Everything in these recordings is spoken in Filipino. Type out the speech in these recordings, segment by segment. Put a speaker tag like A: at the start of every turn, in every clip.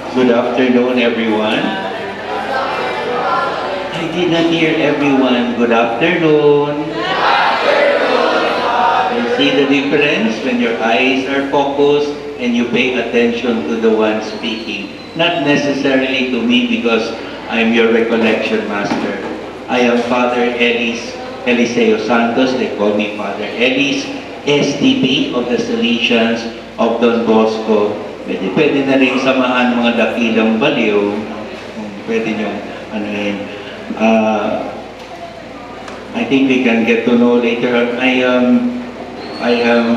A: Good afternoon, everyone. I did not hear everyone. Good afternoon. You see the difference when your eyes are focused and you pay attention to the one speaking. Not necessarily to me because I'm your recollection master. I am Father Eliseo Santos. They call me Father Elis, STP of the Salesians of Don Bosco. Pwede na rin samahan mga dakilang baliw. Pwede nyo, ano yun. I think we can get to know later on. I am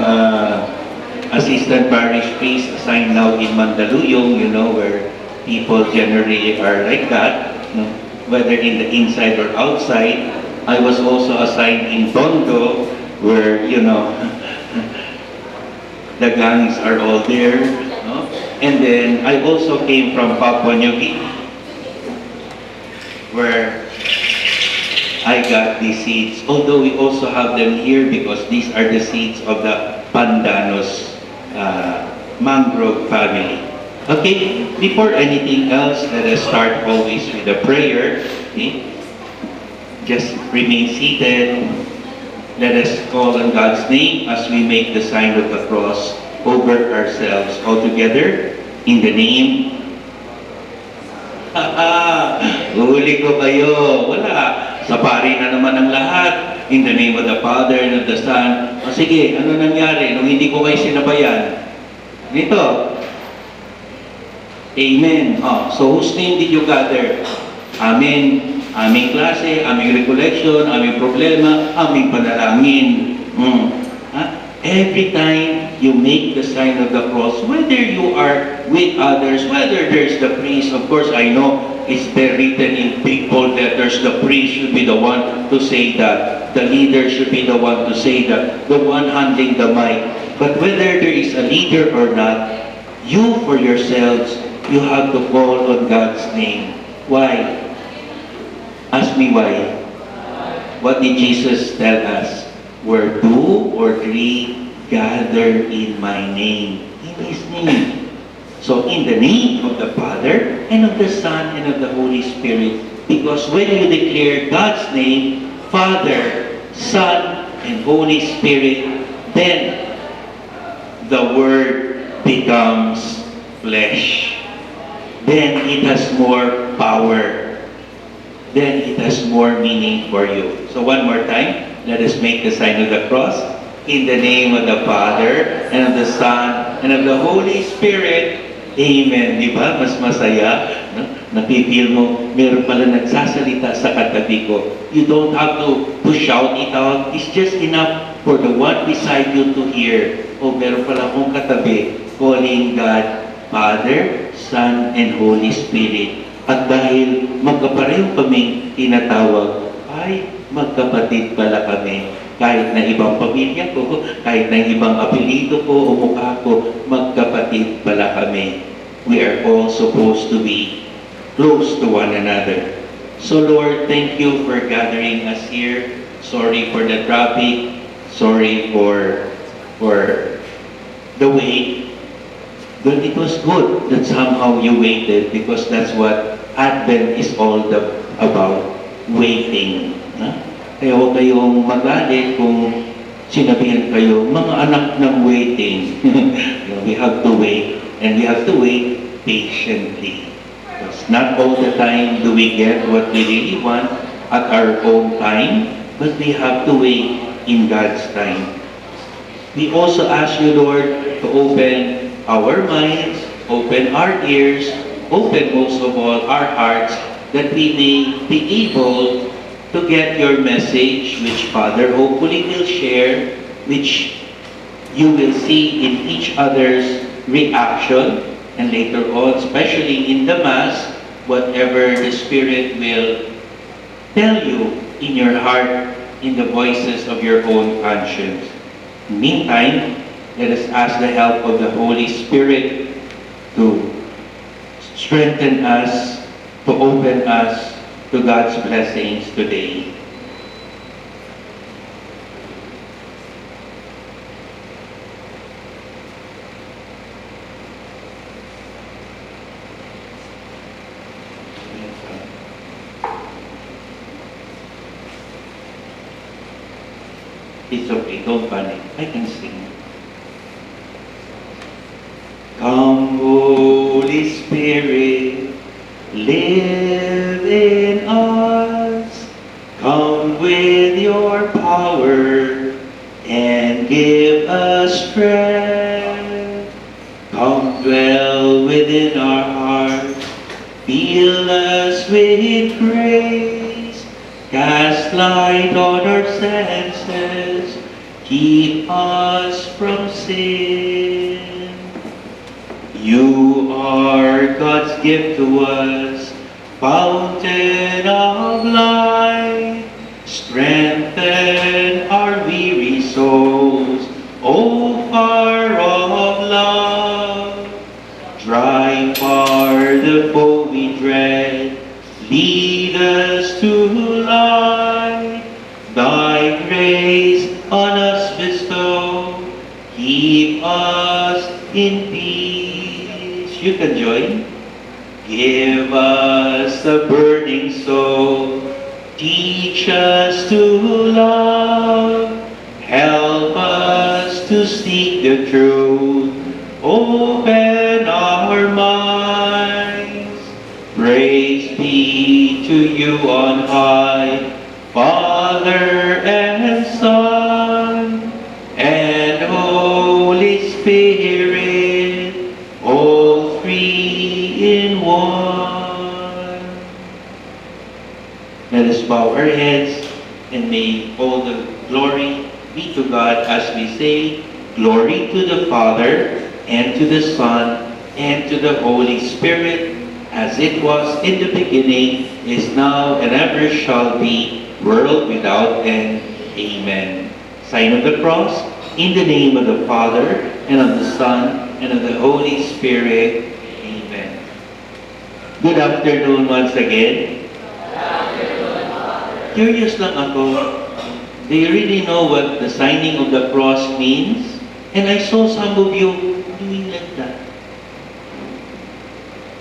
A: assistant parish priest assigned now in Mandaluyong, you know, where people generally are like that, you know, whether in the inside or outside. I was also assigned in Tondo, where, you know, the gangs are all there. No? And then I also came from Papua New Guinea, where I got these seeds, although we also have them here because these are the seeds of the Pandanos mangrove family. Okay, before anything else, let us start always with a prayer. Okay? Just remain seated. Let us call on God's name as we make the sign of the cross over ourselves. All together, in the name. Uhuli ko kayo. Wala. Sa pari na naman ang lahat. In the name of the Father and of the Son. O sige, ano nangyari nung hindi ko kayo sinabayan? Dito. Amen. So whose name did you gather? Amen. Aming klase, aming recollection, aming problema, aming panalangin. Every time you make the sign of the cross, whether you are with others, whether there's the priest, of course I know it's there written in big bold letters, the priest should be the one to say that, the leader should be the one to say that, the one handling the mic. But whether there is a leader or not, you for yourselves, you have to call on God's name. Why? Ask me why. What did Jesus tell us? Where two or three gather in my name, in His name. So in the name of the Father, and of the Son, and of the Holy Spirit. Because when you declare God's name, Father, Son, and Holy Spirit, then the Word becomes flesh. Then it has more power. Then it has more meaning for you. So one more time, let us make the sign of the cross. In the name of the Father, and of the Son, and of the Holy Spirit. Amen. Di ba? Mas masaya. No? Napipil mo, meron pala nagsasalita sa katabi ko. You don't have to shout it out. It's just enough for the one beside you to hear. Oh, meron pala akong katabi. Calling God, Father, Son, and Holy Spirit. At dahil magkapareho kaming tinatawag, ay magkapatid pala kami. Kahit na ibang pamilya ko, kahit na ibang apelido ko o mukha ko, magkapatid pala kami. We are all supposed to be close to one another. So Lord, thank you for gathering us here. Sorry for the traffic. Sorry for the wait. But it was good that somehow you waited because that's what Advent is all about, waiting. Kaya huwag kayong magalit kung sinabihan kayo, mga anak ng waiting. We have to wait, and we have to wait patiently. Because not all the time do we get what we really want at our own time, but we have to wait in God's time. We also ask you, Lord, to open our minds, open our ears, open most of all our hearts, that we may be able to get your message, which Father hopefully will share, which you will see in each other's reaction, and later on, especially in the Mass, whatever the Spirit will tell you in your heart, in the voices of your own conscience. Meantime, let us ask the help of the Holy Spirit to strengthen us, to open us to God's blessings today. It's okay, don't panic. I can sing. Come, Holy Spirit, live in us. Come with your power and give us strength. Come dwell within our hearts, fill us with grace. Cast light on our senses, keep us from sin. You are God's gift to us, fountain of life. Strengthen our weary souls, O fire of love. Drive far the foe we dread, lead us to light. Thy grace on us bestow, keep us in peace. You can join. Give us a burning soul, teach us to love, help us to seek the truth, open our minds. Praise be to you on high, Father and Son, and Holy Spirit, all three in one. Let us bow our heads and may all the glory be to God as we say, glory to the Father, and to the Son, and to the Holy Spirit, as it was in the beginning, is now, and ever shall be, world without end. Amen. Sign of the cross, in the name of the Father, and of the Son, and of the Holy Spirit. Amen. Good afternoon once again. Curious lang ako, do you really know what the signing of the cross means? And I saw some of you doing like that.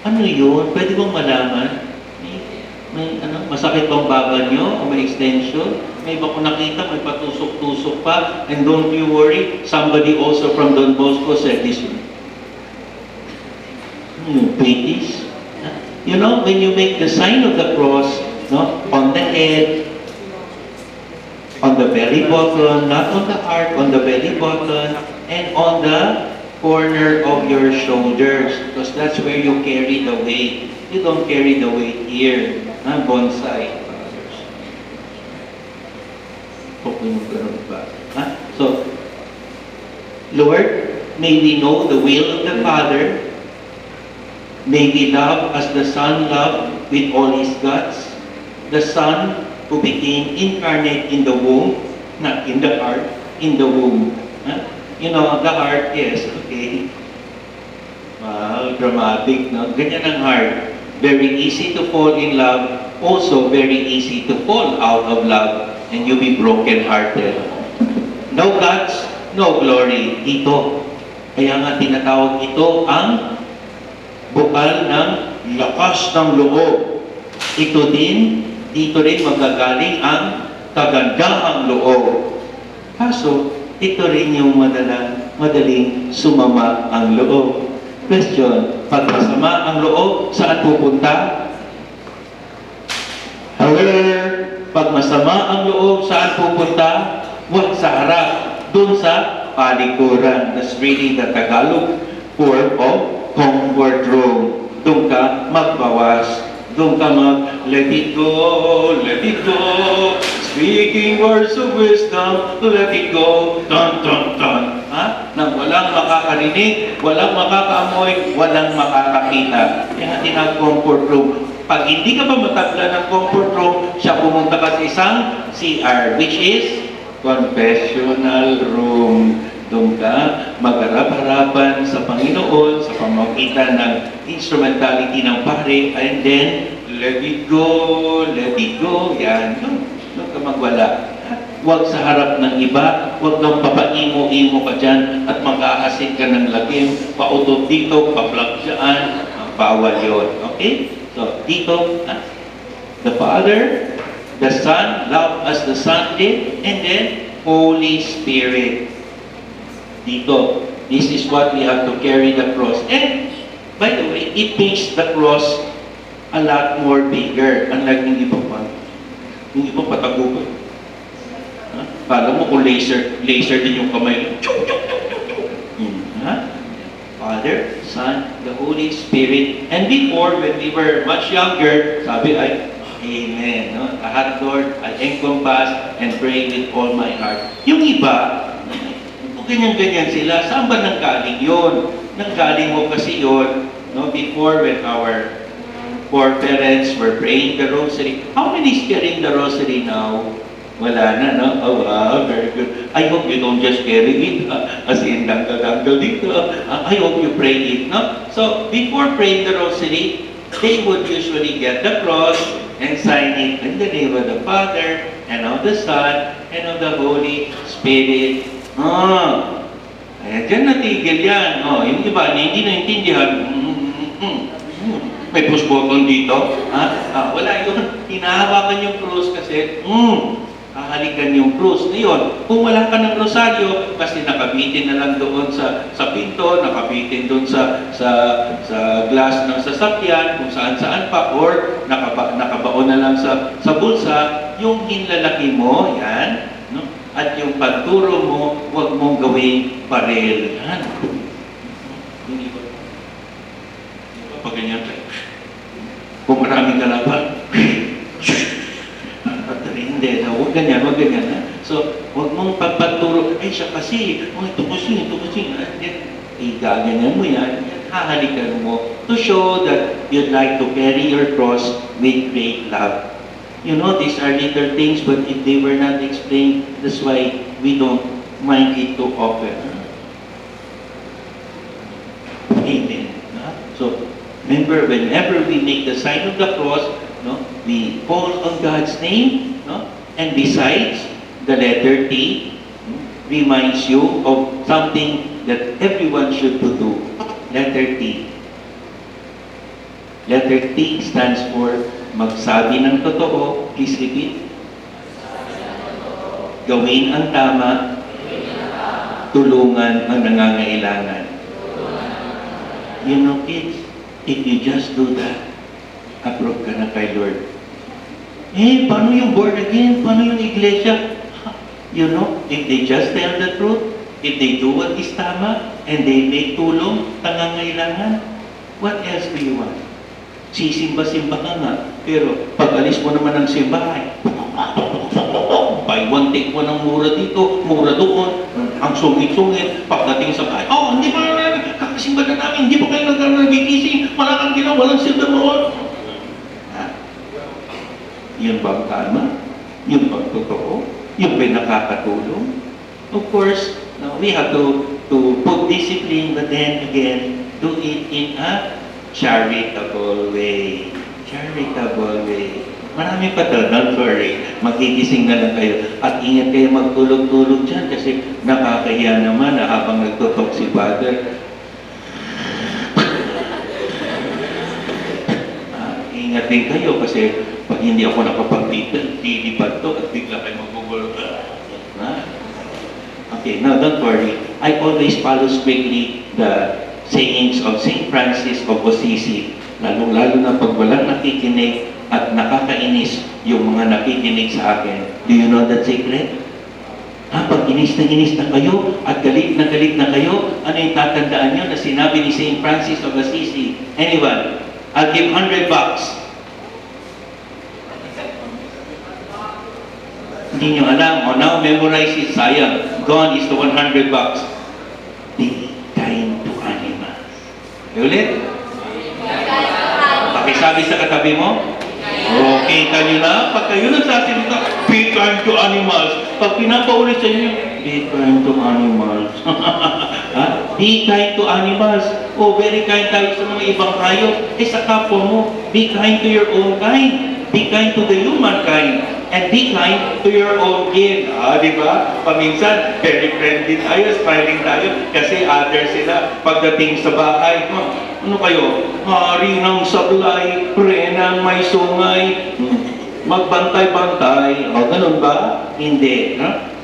A: Ano yun? Pwede bang malaman? May masakit bang baba nyo? O may extension? May iba ko nakita, may patusok-tusok pa. And don't you worry, somebody also from Don Bosco said this one. Babies. You know, when you make the sign of the cross, no, on the head, on the belly button, not on the heart, on the belly button, and on the corner of your shoulders, because that's where you carry the weight. You don't carry the weight here. Bonsai. So, Lord, may we know the will of the Father. May we love as the Son loved with all His guts. The Son who became incarnate in the womb, not in the heart, in the womb. You know, the heart, yes, okay. Wow, dramatic, no? Ganyan ang heart. Very easy to fall in love, also very easy to fall out of love, and you be broken-hearted. No guts, no glory. Ito. Kaya nga tinatawag ito ang bukal ng lakas ng loob. Ito din, dito rin magagaling ang kagandahang loob. Kaso, ito rin yung madaling sumama ang loob. Question, pag masama ang loob, saan pupunta? However, pag masama ang loob, saan pupunta? Huwag sa harap, dun sa palikuran. That's really the Tagalog form of comfort room. Doon ka magbawas. Doon ka let it go, let it go. Speaking words of wisdom, let it go. Dun, dun, dun. Nang walang makakarinig, walang makakaamoy, walang makakakita. Yan ang tinag-comfort room. Pag hindi ka pa matabla ng comfort room, siya pumunta ka sa isang CR, which is confessional room. Doon ka magharap-harapan sa Panginoon sa pamamagitan ng instrumentality ng pare, and then let it go, let it go. Yan, doon ka magwala. Huwag sa harap ng iba, huwag kang papaimo-imo ka dyan at mag-aasin ka ng lagim, pautot dito, pa-vlog dyan, bawal yun. Okay? So, dito, the Father, the Son, love as the Son did, and then Holy Spirit. Dito, this is what we have to carry the cross. And, by the way, it makes the cross a lot more bigger. Unlike yung iba pa. Yung iba patago pa. Kala mo kung laser din yung kamay. Chuk, chuk, chuk, chuk, chuk. Father, Son, the Holy Spirit. And before, when we were much younger, sabi ay, Amen. No? Lahat, Lord, I encompass and pray with all my heart. Yung iba, ganyan-ganyan sila. Saan ba nanggaling yun? Nanggaling mo kasi yun, no? Before, when our foreparents were praying the rosary. How many is carrying the rosary now? Wala na, no? Oh, wow, very good. I hope you don't just carry it, as in danggal-danggal dito. I hope you pray it, no? So, before praying the rosary, they would usually get the cross and sign it in the name of the Father, and of the Son, and of the Holy Spirit. Ayan, dyan natigil yan. Yung iba, hindi naintindihan. May push button dito. Wala yun. Hinahawakan yung cross kasi, hahalikan yung cross. Ngayon, kung wala ka ng rosaryo, kasi nakabitin na lang doon sa pinto, nakabitin doon sa glass ng sasakyan, kung saan-saan pa, or nakabaon na lang sa bulsa, yung hinlalaki mo, yan, no? At yung pagturo mo, huwag mong gawing barel. Yan. Hindi ba? Pag ganyan, kung maraming kalaban, hindi, huwag ganyan, huwag ganyan. Ha? So, huwag mong pagpaturo, siya kasi, ito kasi, gaganyan mo yan, hahalikan mo to show that you'd like to carry your cross with great love. You know, these are little things, but if they were not explained, that's why we don't mind it too often. Amen. So, remember, whenever we make the sign of the cross, no, we call on God's name, no? And besides, the letter T reminds you of something that everyone should do. Letter T. Letter T stands for magsabi ng totoo. Please repeat. Gawin ang tama. Tulungan ang nangangailangan. You know, kids, if you just do that, approve ka na kay Lord. Paano yung born again? Paano yung iglesia? You know, if they just tell the truth, if they do what is tama, and they make tulong, nangangailangan, what else do you want? Sisimba-simba ka nga, pero pag alis mo naman ng simbahan, buy one, take one ang mura dito, mura doon, ang sungit-sungit, pagdating sa bahay, hindi pa namin, kakasimba na namin, hindi pa kayo nag-gising, wala kang ginawa, walang silda roon. Yun bang tama? Yun bang totoo? Yun bang nakakatulong? Of course, no, we have to put discipline, but then again, do it in a charitable way. Charitable way. Marami pa to, don't worry. Magigising na lang kayo. At ingat kayo magtulog-tulog dyan kasi nakakahiya naman na habang nagtutok si Father. Ingat din kayo kasi pag hindi ako nakapag-lilipad to at bigla kayo magugulo. Okay, now don't worry. I always follow strictly the sayings of St. Francis of Assisi. Lalo na pag walang nakikinig at nakakainis yung mga nakikinig sa akin. Do you know that secret? Pag inis na kayo at galit na kayo, ano yung tatandaan nyo na sinabi ni St. Francis of Assisi? Anyone? I'll give $100. Hindi nyo alam. Now memorize it. Sayang. Gone is the $100. Be kind to animals. Ulit? Pakisabi sa katabi mo. Okay, nyo na. Pag kayo nagsasalita, be kind to animals. Pag pinapaulit sa inyo, be kind to animals. Be kind to animals. Very kind tayo sa mga ibang hayop. Sa kapwa mo, be kind to your own kind. Be kind to the human kind. And be kind to your own kin. Di ba? Paminsan, very friendly tayo, smiling tayo, kasi other sila. Pagdating sa bahay, ano kayo? Hari ng sablay, renang may sungay, magbantay-bantay. Ganun ba? Hindi.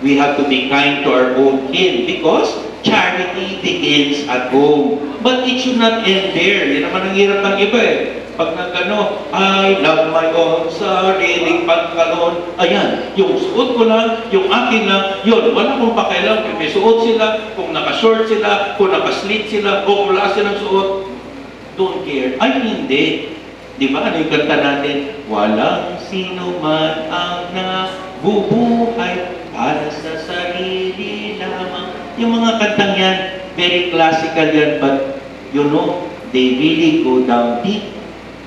A: we have to be kind to our own kin because charity begins at home. But it should not end there. Yan naman ang hirap ng iba eh. Pag nagano, I love my own sariling pagkalon. Ayan, yung suot ko lang, yung akin lang, yun, wala akong pakialam kung may suot sila, kung naka-short sila, kung naka-slit sila, o kung wala silang suot. Don't care. Ay, hindi. Di ba? Ano yung kanta natin? Walang sino man ang nabubuhay para sa sarili lamang. Yung mga kantang yan, very classical yan, but you know, they really go down deep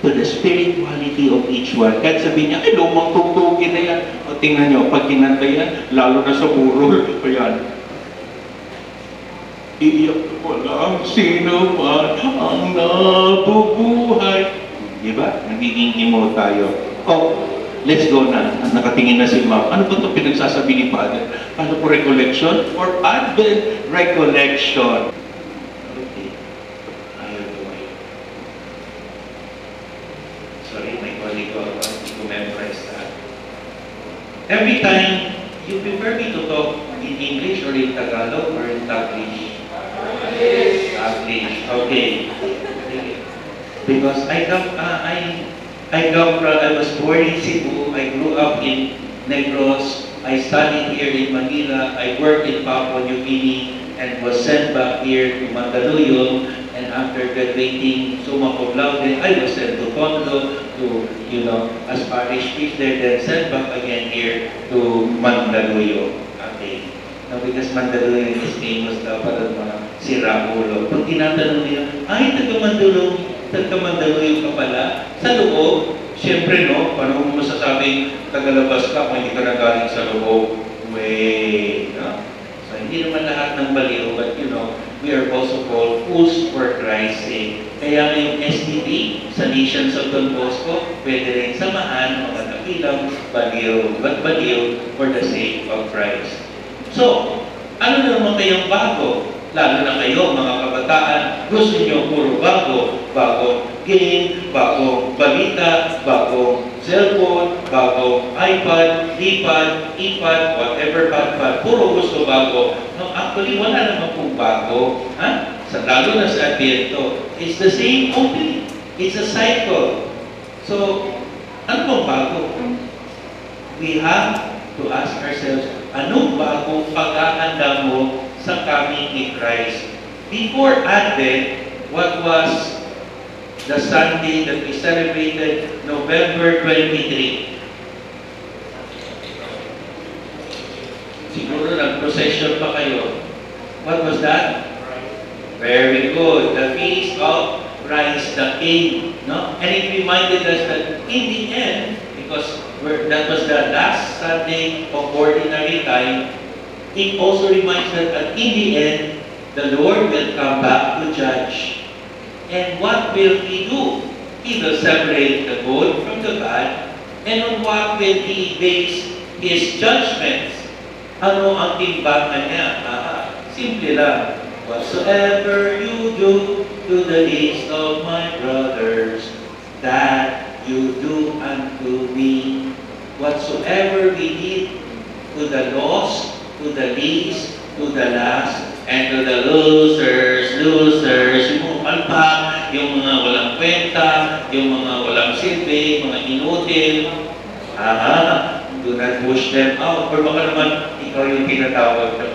A: to the spirituality of each one. Kahit sabihin niya, ay, lumang tugtugin na yan. O tingnan niyo, pag kinanta yan, lalo na sa burol, ayan. Iiyak, walang sino man ang nabubuhay. Diba? Nagiging emo tayo. Oh, let's go na. Nakatingin na si Ma'am. Ano ba itong pinagsasabi ni Father? Ano po recollection? Or Advent recollection? Okay. Ayaw ko ngayon. Sorry, my colleague ko. Hindi ko memorize that. Every time, you prefer me to talk in English or in Tagalog or in Taglish? Taglish. Okay. Because I was born in Cebu, I grew up in Negros, I studied here in Manila, I worked in Papua New Guinea, and was sent back here to Mandaluyong, and after graduating summa cum laude, I was sent to Tondo as parish priest there, then sent back again here to Mandaluyong. Okay. Now, because Mandaluyong is famous dapat ang mga sira-ulo. Pag tinatanong nila, ay, taga-Mandaluyong ka pala. Sa loob, siyempre, no, paano mo masasabing tagalabas ka kung hindi ka nagaling sa loob? Wait, no? So, hindi naman lahat ng baliw, but we are also called fools for Christ's sake. Kaya ngayong STB, sa Nations of Don Bosco, pwede rin samahan mga kapilang baliw, but baliw for the sake of Christ. So, ano na naman kayong bago? Lalo na kayo, mga kabataan, gusto niyo puro bago. Bagong game, bagong balita, bagong cellphone, bagong iPad, iPad, whatever, puro gusto bago. No, actually, wala naman pong bago. Ha? Lalo na sa Advento. It's the same only. It's a cycle. So, ano pong bago? We have to ask ourselves, anong bagong paghahanda mo sa coming ni Christ? Before Advent, what was the Sunday that we celebrated, November 23? Siguro nag-procession pa kayo. What was that? Very good. The Feast of Christ the King. No? And it reminded us that in the end, because that was the last Sunday of ordinary time, it also reminds us that in the end, the Lord will come back to judge. And what will He do? He will separate the good from the bad. And on what will He base His judgments? Ano ang timbangan niya? Simple lang. Whatsoever you do to the least of my brothers, that you do unto me. Whatsoever we did to the lost, to the least, to the last, and to the losers, yung mga alpa, yung mga walang kwenta, yung mga walang silbi, mga inutil, do not push them out. Or baka naman, ikaw yung tinatawag na,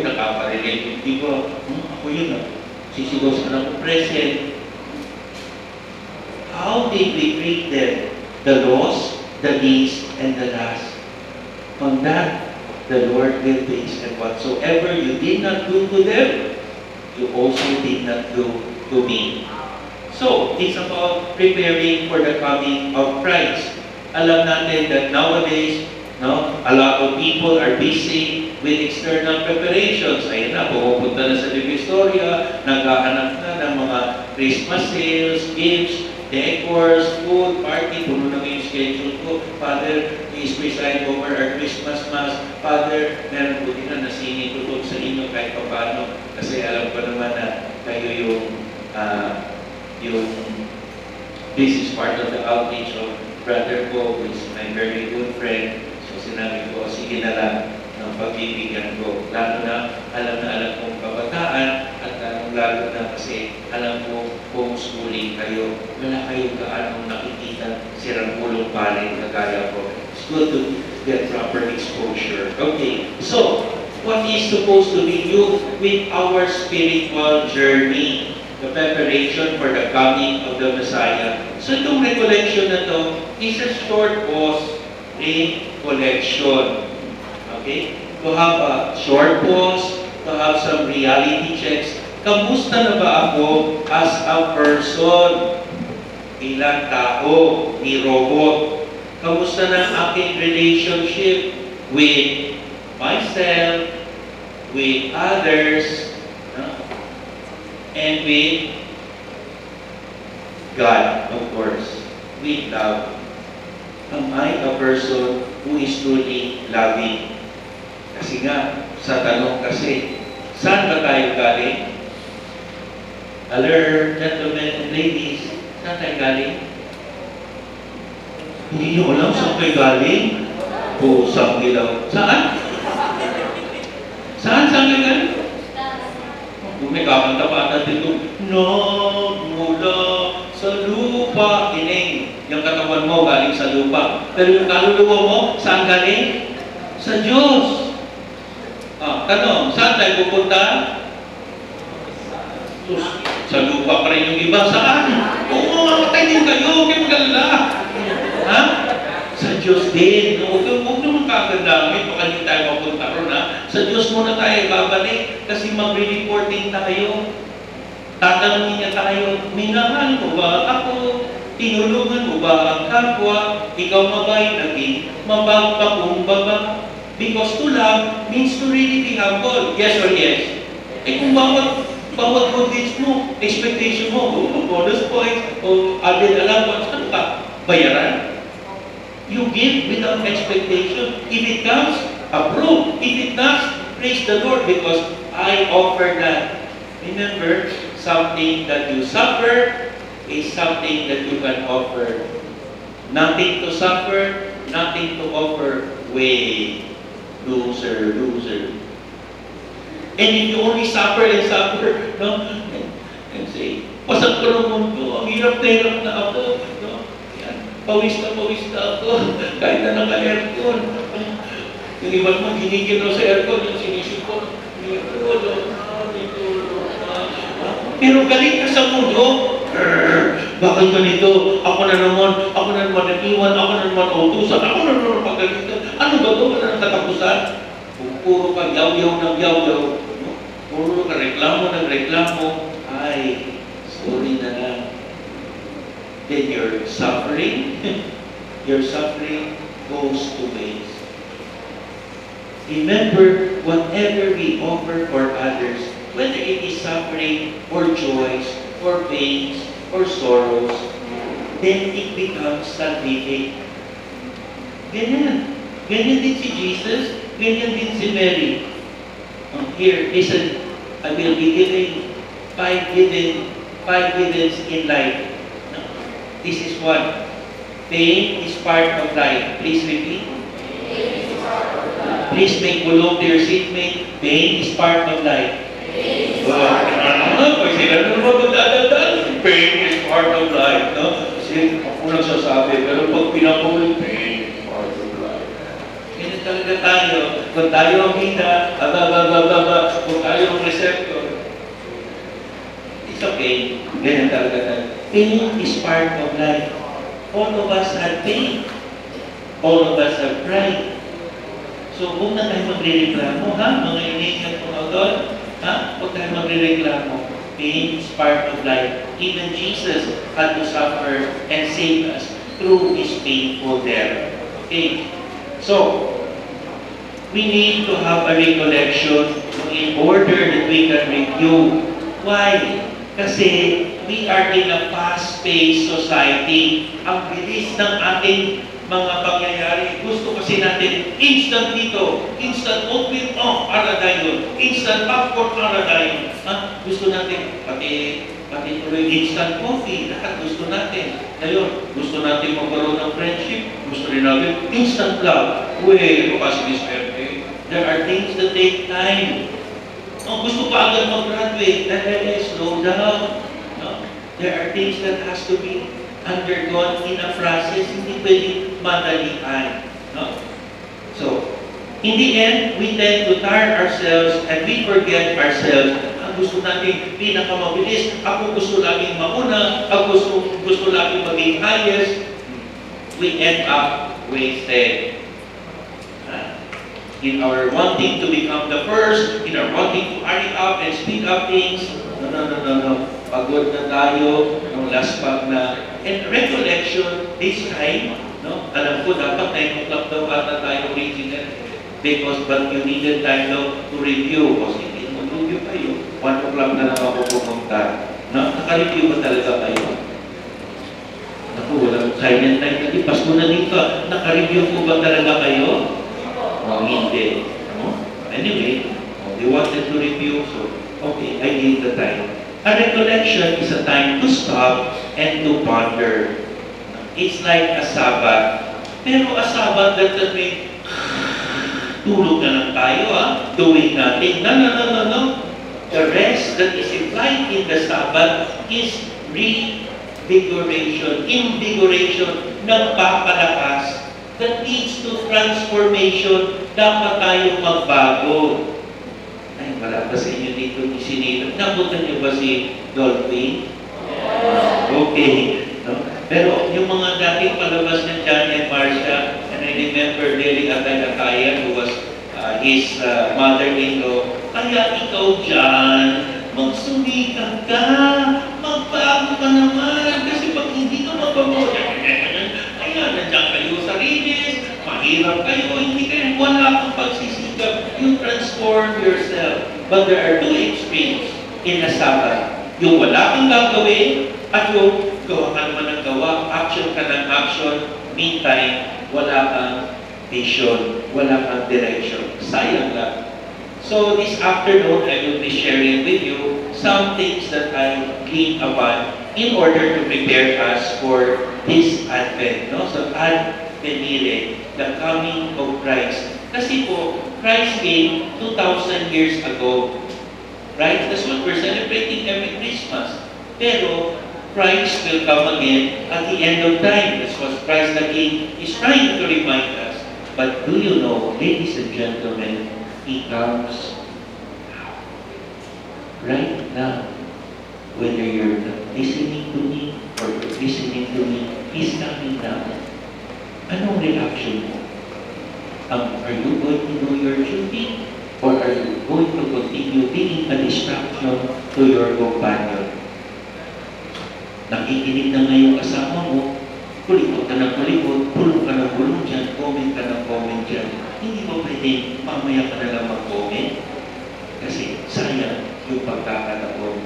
A: nakaparinig, hindi ko, ako yun sisigaw sa ng present. How did we treat them? The lost, the least, and the last. On that, the Lord will base, and whatsoever you did not do to them, you also did not do to me. So, it's about preparing for the coming of Christ. Alam natin that nowadays, a lot of people are busy with external preparations. Ayun na, pumupunta na sa Divisoria, naghahanap na ng mga Christmas sales, gifts, decors, food, party, puno na yung schedule ko. Father, please preside over our Christmas Mass. Father, meron po din na sinitutog sa inyo kahit pa paano. Kasi alam ko naman na kayo yung this is part of the outreach of brother ko, who is my very good friend. So sinabi ko, sige na lang, pagbibigyan ko. Lalo na alam kong kabataan at lalo na kasi alam mo homeschooling kayo. Wala kayong gaanong nakikita sirang ulong paling na gaya ko. It's good to get proper exposure. Okay, so what is supposed to be new with our spiritual journey? The preparation for the coming of the Messiah. So itong recollection na to is a short pause recollection. Okay? To have a short pause, to have some reality checks. Kamusta na ba ako as a person? Bilang tao, ni robot. Kamusta na ang aking relationship with myself, with others, and with God, of course, with love. Am I a person who is truly loving? Kasi nga, sa tanong kasi, saan ba tayo galing? Hello, gentlemen and ladies, saan tayo galing? Hindi nyo alam saan kayo galing? Pusang ilaw. Saan? Saan kayo galing? Kung may kakanta pa natin dito, nagmula sa lupa, ining. Yung katawan mo galing sa lupa. Pero yung kaluluwa mo, saan galing? Sa Diyos. Tanong, saan tayo pupunta? Sa lupa pa rin yung iba. Saan? Oo, mamatay din kayo. Huwag kayong magalala. Ha? Sa Diyos din. Huwag naman kagandamit. Baka hindi tayo mapunta ron, ha? Sa Diyos muna tayo babalik. Kasi mag-reporting tayo. Tatanungin niya tayo, minahal mo ba ako? Tinulungan mo ba ang kapwa? Ikaw mabay naging mapagpakumbaba. Because to love means to really be humble. Yes or yes? Kung bawat good deeds mo, expectation mo, bonus points, o added allowance, ano ka? Bayaran. You give without expectation. If it comes, approve. If it not, praise the Lord because I offer that. Remember, something that you suffer is something that you can offer. Nothing to suffer, nothing to offer. Wait, loser. And if you only suffer and suffer, no? And say, pasag ko ng mundo, ang hirap na ako. No? Yan. Pawis na ako. Kahit na naka-aircon. Yung iba naman, ginigil na sa aircon, yung sinisip ko, pero galing ka sa mundo, bakit ganito? Ako na naman nag-iwan, ako na naman utusan, ako na naman pagalitan. Ano ba ito? Wala nang katapusan? Puro ka yaw-yaw ng yaw-yaw. Puro ka reklamo ng reklamo. Ay, sorry na lang. Then your suffering goes to waste. Remember, whatever we offer for others, whether it is suffering, or joys, or pains, or sorrows, then it becomes salvific. Ganyan. Ganyan din si Jesus, ganyan din si Mary. Here, listen, I will be giving five giddens in life. This is one. Pain is part of life. Please repeat. Please make bulong to your seatmate. Pain is part of life. Pain is part of life. No? Kasi ako nagsasabi, pero pag pinapulit, pain is part of life. Ganyan talaga tayo. Kung tayo ang hina, kung tayo ang receptor, it's okay. Ganyan talaga tayo. Pain is part of life. All of us have pain. All of us have pride. So, huwag na tayo magre-reklamo, ha? Mga iniingat po na doon, ha? Huwag tayo magre-reklamo. Pain is part of life. Even Jesus had to suffer and save us through His painful death. Okay? So, we need to have a recollection in order that we can review. Why? Kasi we are in a fast-paced society. Ang bilis ng ating mga pangyayari. Gusto kasi natin instant dito, instant oatmeal, aradayon, instant popcorn, aradayon. Gusto natin, pati tuloy instant coffee, lahat gusto natin. Ngayon, gusto natin magkaroon ng friendship, gusto rin natin instant love. Uy, ano kasi disperte? There are things that take time. No, gusto pa agad mag-graduate, slow down. No? There are things that has to be undergone in a process, hindi pwedeng madalian. No? So, in the end, we tend to tire ourselves and we forget ourselves. Gusto natin pinakamabilis. Ako gusto laging mauna. Ako gusto laging maging highest. We end up wasted. In our wanting to become the first, in our wanting to hurry up and speed up things, no. Pagod na tayo, ng last pag na. And recollection, this time, no? Alam ko, dapat 9 o'clock daw ata tayo original. Because, but you needed time daw to review. O sige, mag-review kayo. 1 o'clock na lang ako pumunta. No? Naka-review ba talaga kayo? Naku, walang silent time na di. Pasko na dito. Naka-review po ba talaga kayo? O hindi. No? Anyway, they wanted to review, so okay, I gave the time. A recollection is a time to stop and to ponder. It's like a Sabbath. Pero a Sabbath that may tulog na lang tayo, doing nothing. No. The rest that is implied in the Sabbath is revigoration, invigoration, nagpapalakas that leads to transformation. Dapat tayo magbago. Ay, wala ba sa inyo dito ni Sinito? Nabutan niyo ba si Dolphin? Okay. No? Pero yung mga dating palabas ng John and Marcia, and I remember Lily Atay-Ataya, who was his mother-in-law, kaya ikaw dyan, magsumikat ka, magbago ka naman, kasi pag hindi ka magbago, kaya nandiyan kayo sa rinis, mahirap kayo, hindi kayo, wala kang pagsisigap, you transform yourself. But there are two extremes in a Sabbath. Yung wala kang gagawin, at yung gawa ka naman ng gawa, action ka ng action, meantime, wala kang vision, wala kang direction. Sayang lang. So this afternoon, I will be sharing with you some things that I gleaned upon in order to prepare us for this Advent. No? So Ad Venire, the coming of Christ. Kasi po, Christ came 2,000 years ago. Right? That's what we're celebrating every Christmas. Pero Christ will come again at the end of time. That's what Christ the King is trying to remind us. But do you know, ladies and gentlemen, He comes right now. Whether you're listening to me or you're listening to me, He's coming now. Anong reaction mo? Are you going to do your duty? Or are you going to continue being a distraction to your companion? Nakikinig na ngayon kasama mo, kulikot ka ng kulikot, bulong ka ng bulong dyan, comment ka ng comment dyan. Hindi mo pwede, mamaya ka na lang mag-comment. Kasi sayang yung pagkakataon.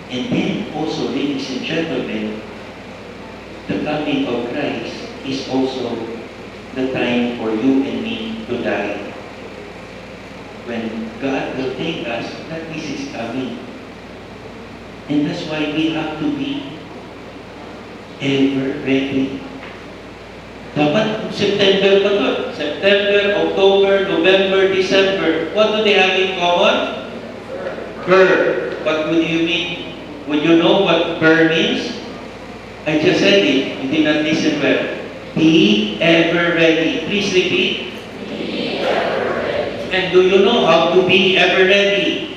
A: And then also, ladies and gentlemen, the coming of Christ is also the time for you and me to die. When God will take us, that this is coming. And that's why we have to be ever ready. Dapat September pa doon. September, October, November, December. What do they have in common? Burr. What would you mean? Would you know what burr means? I just said it. You did not listen well. Be ever ready. Please repeat. Be ever ready. And do you know how to be ever ready?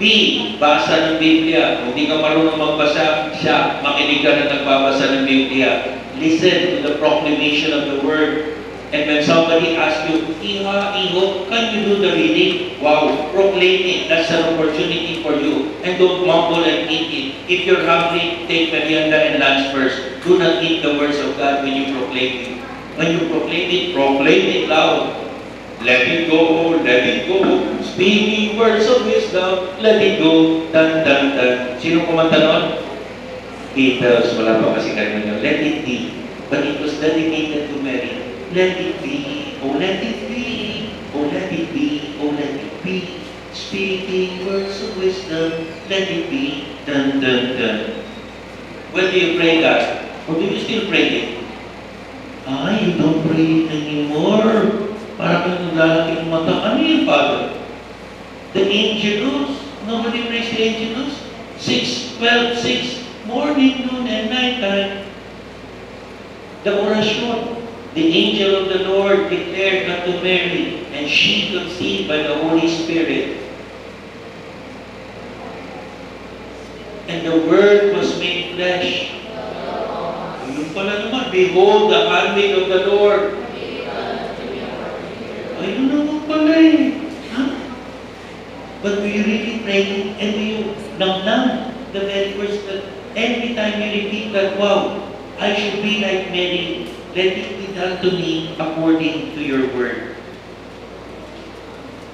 A: B. Basa ng Biblia. Kung hindi ka marunong magbasa, siya, makinig ka na nagbabasa ng Biblia. Listen to the proclamation of the Word. And when somebody asks you, Iha, Iho, can you do the reading? Wow, proclaim it. That's an opportunity for you. And don't mumble and eat it. If you're hungry, take merienda and lunch first. Do not eat the words of God when you proclaim it. When you proclaim it loud. Let it go, let it go. Speaking words of wisdom, let it go. Dun, dun, dun. Sino kumanta noon? Beatles, wala pa kasi kayo nyo. Let it be. But it was dedicated to Mary. Let it be, oh let it be, oh let it be, oh let it be. Speaking words of wisdom, let it be. Dun, dun, dun. When do you pray that? Or do you still pray it? You don't pray it anymore. Parang yung lalaki ng mata. Ano yung Father? The angelus. Nobody prays the angelus. 6, 12, 6. Morning, noon, and night time. The orasyon. The angel of the Lord declared unto Mary, and she conceived by the Holy Spirit. And the Word was made flesh. Ayun pala naman, behold the handmaid of the Lord. Ayun naman pala eh. Huh? But we really pray, and we namnam the very words that every time you repeat that, wow, I should be like Mary. Let it be done to me according to your word.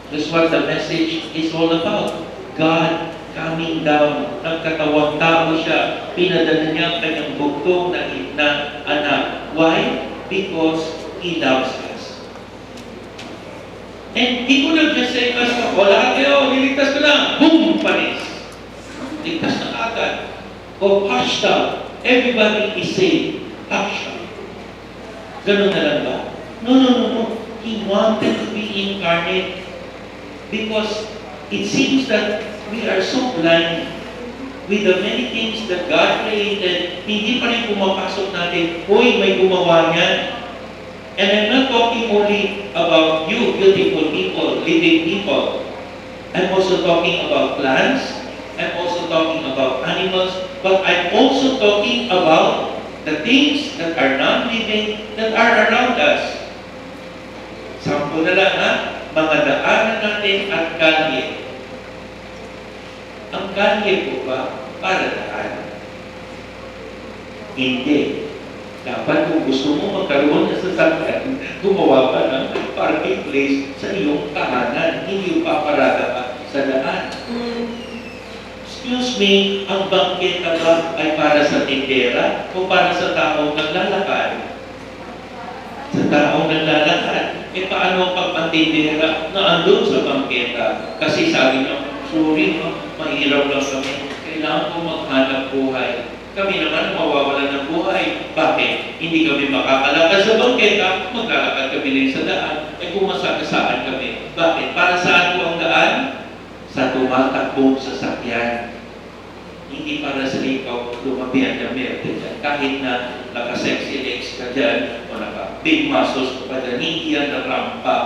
A: That's what the message is all about. God coming down. Nagkatawang tao siya. Pinadala niya ang kanyang bugtong na anak. Why? Because He loves us. And He could have just said us, wala kayo, niligtas ko lang. Boom! Panis. Ligtas na agad. O hashtag, everybody is saved. Hashtag. Ganun na lang ba? No. He wanted to be incarnate because it seems that we are so blind with the many things that God created. Hindi pa rin pumapasok natin, hoy, may gumawa niyan. And I'm not talking only about you, beautiful people, living people. I'm also talking about plants. I'm also talking about animals. But I'm also talking about the things that are non-living, that are around us. Sample na lang ha, mga daanan natin at kalye. Ang kalye po ba para daan? Hindi. Dapat kung gusto mo magkaroon ng sasakyan, gumawa ka ng parking place sa iyong kahanan. Hindi yung paparada ka sa daan. Excuse me, ang bangketa ba ay para sa tindera o para sa taong naglalakad? Sa taong naglalakad. E paano pag ang tindera na andun sa bangketa? Kasi sabi niyo, sorry, mahirap lang kami. Kailangan ko maghanap buhay. Kami naman mawawalan ng buhay. Bakit? Hindi kami makakalakad sa bangketa, maglalakad kami rin sa daan. E kung masakasaan kami. Bakit? Para saan po ang daan? Sa tumatakbong sasakyan. Hindi para sa ikaw lumabihan ka meron dyan. Kahit na naka-sexy legs ka dyan o naka-big muscles ka pa dyan, hindi yan na rampa.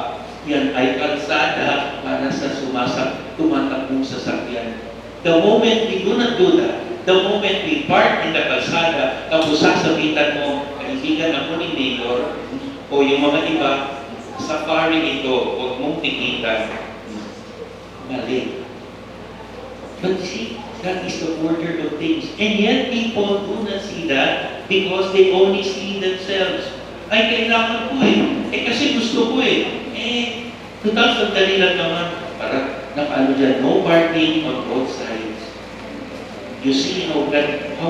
A: Yan ay kalsada para sa tumatakbong sasakyan. The moment we do not do that, the moment we park in the kalsada, tapos sasabitan mo, kaibigan ako ni Mayor o yung mga iba, safari ito, huwag mong tikitan. Mali. But see, that is the order of things. And yet, people do not see that because they only see themselves. Ay, kailangan ko eh. Kasi gusto ko eh. Total, sandali lang naman. Para, dyan, no parking on both sides. You see how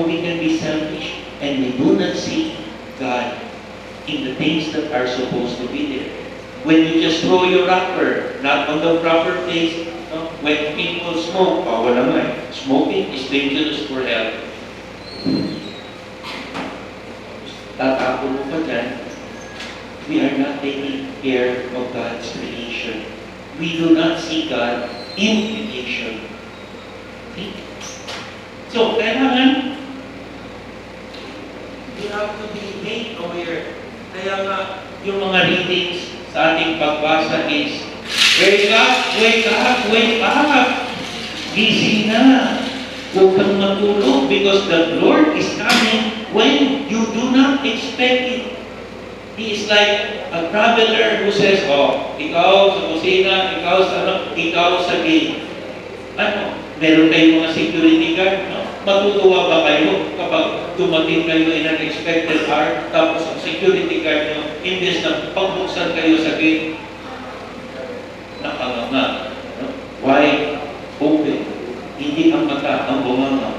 A: we can be selfish and we do not see God in the things that are supposed to be there. When you just throw your wrapper, not on the proper place, when people smoke, wala nga eh. Smoking is dangerous for health. Tatapon mo pa dyan, we are not taking care of God's creation. We do not see God in creation. Okay? So, kailangan, you have to be made aware. Kaya nga, yung mga readings sa ating pagbasa is, wake up, wake up, wake up. Gising na. Huwag kang matulog because the Lord is coming when you do not expect it. He is like a traveler who says, ikaw sa kusina, ikaw sa gate. Meron kayong mga security guard, no? Matutuwa ba kayo kapag dumating kayo in an expected hour, tapos ang security guard nyo, imbes na pagbuksan kayo sa gate, nakanganga. No? Why? Open. Hindi ang mata, ang bunganga.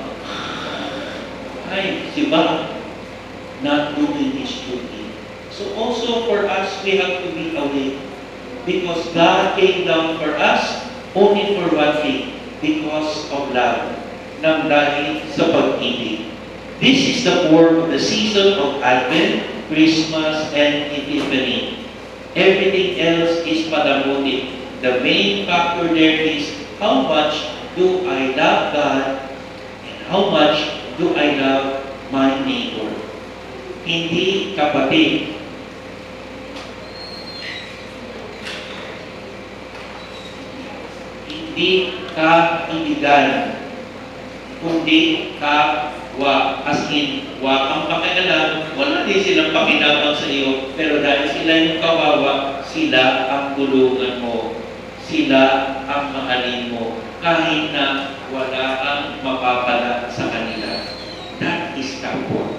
A: Ay, si Ba, not doing his duty. So also for us, we have to be awake. Because God came down for us only for one thing. Because of love. Nang dahil sa pag-ibig. This is the form of the season of Advent, Christmas, and Epiphany. Everything else is padamuti. The main factor there is how much do I love God and how much do I love my neighbor. Hindi kapatid. Hindi kaibigan, kundi kapwa. As in, wa ang pakialam, wala din silang pakinabang sa iyo, pero dahil sila yung kawawa, sila ang tulungan mo. Sila ang mahalin mo, kahit na wala kang mapapala sa kanila. That is kapwa.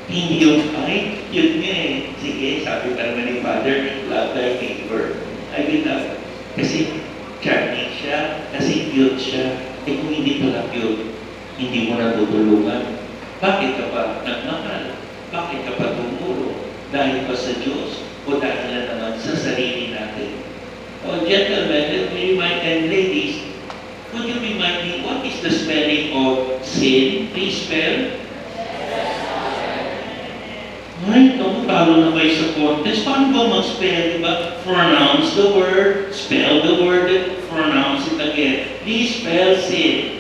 A: Hindi yung, ay, yun nga eh. Sige, sabi ka naman ni Father, love thy neighbor. I will love. Kasi charming siya, kasi cute siya. Eh kung hindi pala cute, hindi mo na tutulungan. Bakit ka pa nagmahal? Bakit ka pa tumulong? Dahil pa sa Diyos o dahil na naman sa sarili natin? Oh, gentlemen, let me remind, and ladies, could you remind me, what is the spelling of sin? Please spell. Ay, naku, talo na kayo sa contest. Paano ba mag-spell, diba? Pronounce the word, spell the word, pronounce it again. Please spell sin.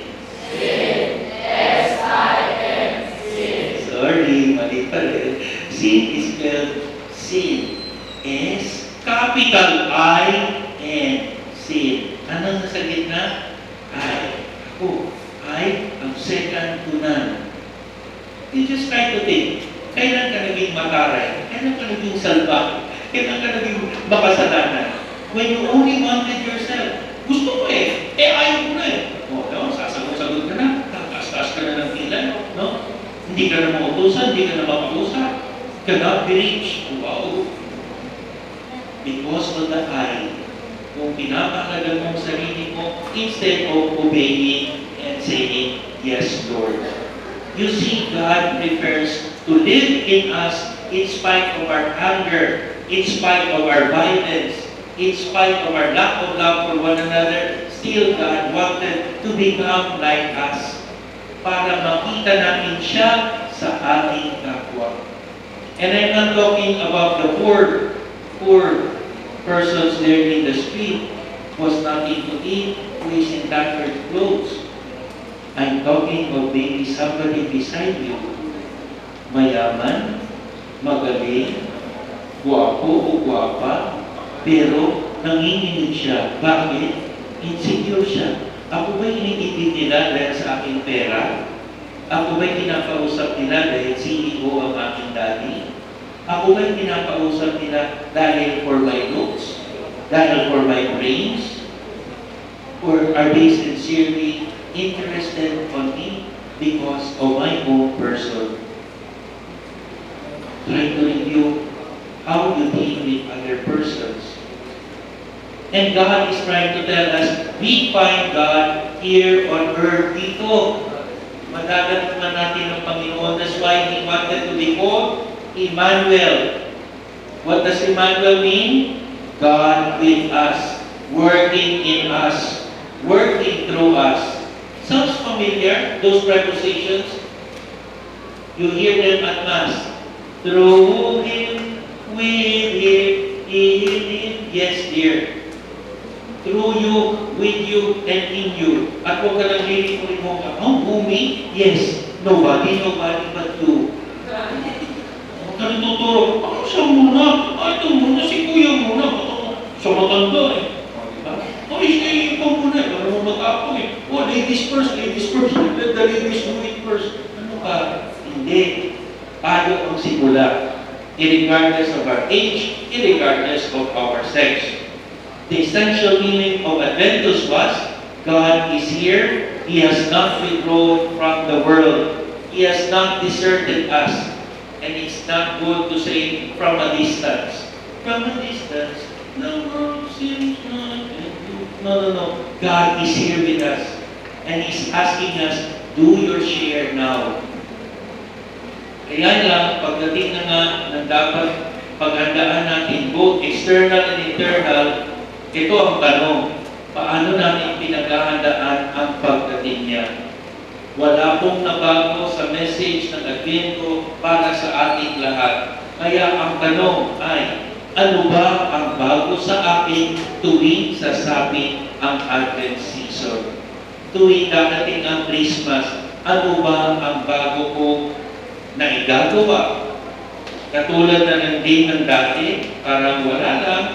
B: Sin. S-I-N. Sin.
A: Sorry, mali pa rin. Sin is spelled sin. S, capital I-N. Sin. Anong nasa gitna? I. Ako. I, ang second to none. You just try to think. Kailan ka naging mataray? Kailan ka naging salba? Kailan ka naging makasalanan? When you only wanted yourself. Gusto ko eh. Eh, ayaw ko na eh. O, no? Sasagot-sagot ka na. Takas-takas ka na ng ilan. No? Hindi ka na mautusan. Hindi ka na mapag-usap. Cannot be reached. Wow. Because of the I. Kung pinapakalagan mo ang sarili mo, instead of obeying and saying, yes, Lord. You see, God prefers to live in us in spite of our anger, in spite of our violence, in spite of our lack of love for one another. Still, God wanted to become like us para makita natin siya sa ating kapwa. And I'm not talking about the poor persons there in the street who has nothing to eat, who is in tattered clothes. I'm talking of maybe somebody beside you. Mayaman, magaling, guwapo o guwapa, pero nanginginig siya. Bakit? Insecure siya. Ako ba'y iniibig nila dahil sa aking pera? Ako ba'y kinakausap nila dahil CEO ang aking daddy? Ako ba'y kinakausap nila dahil for my looks? Dahil for my brains? Or are they sincerely interested on me because of my own person? Try to review how you deal with other persons. And God is trying to tell us, we find God here on earth. Dito, madadat man natin ang Panginoon. That's why He wanted to be called Emmanuel. What does Emmanuel mean? God with us, working in us, working through us. Sounds familiar, those prepositions? You hear them at Mass. Through Him, with Him, in Him. Yes, dear. Through you, with you, and in you. At huwag ka lang lilikurin mo ka. Oh, who me? Yes. Nobody but you. Huwag ka rin tuturo. Ako siya muna. Ito muna, si Kuya muna. Siya matanda eh. Diba? Ay, siya ikaw muna eh. Para mo mag-apo eh. Oh, ladies first. Let the ladies do it first. Ano ka? Hindi. Tayo ang simula. Irregardless of our age, irregardless of our sex. The essential meaning of Adventus was, God is here. He has not withdrawn from the world. He has not deserted us. And it's not good to say from a distance. From a distance, the world seems not to do. No. God is here with us. And He's asking us, do your share now. Kaya lang, pagdating na nga ng dapat paghandaan natin, both external and internal, ito ang tanong, paano natin pinaghahandaan ang pagdating niya? Wala pong nabago sa message ng Advento para sa ating lahat. Kaya ang tanong ay, ano ba ang bago sa akin tuwing sasapit ang Advent season? Tuwing darating ang Christmas, ano ba ang bago ko na igagawa? Katulad na ng day ng dati, parang wala lang,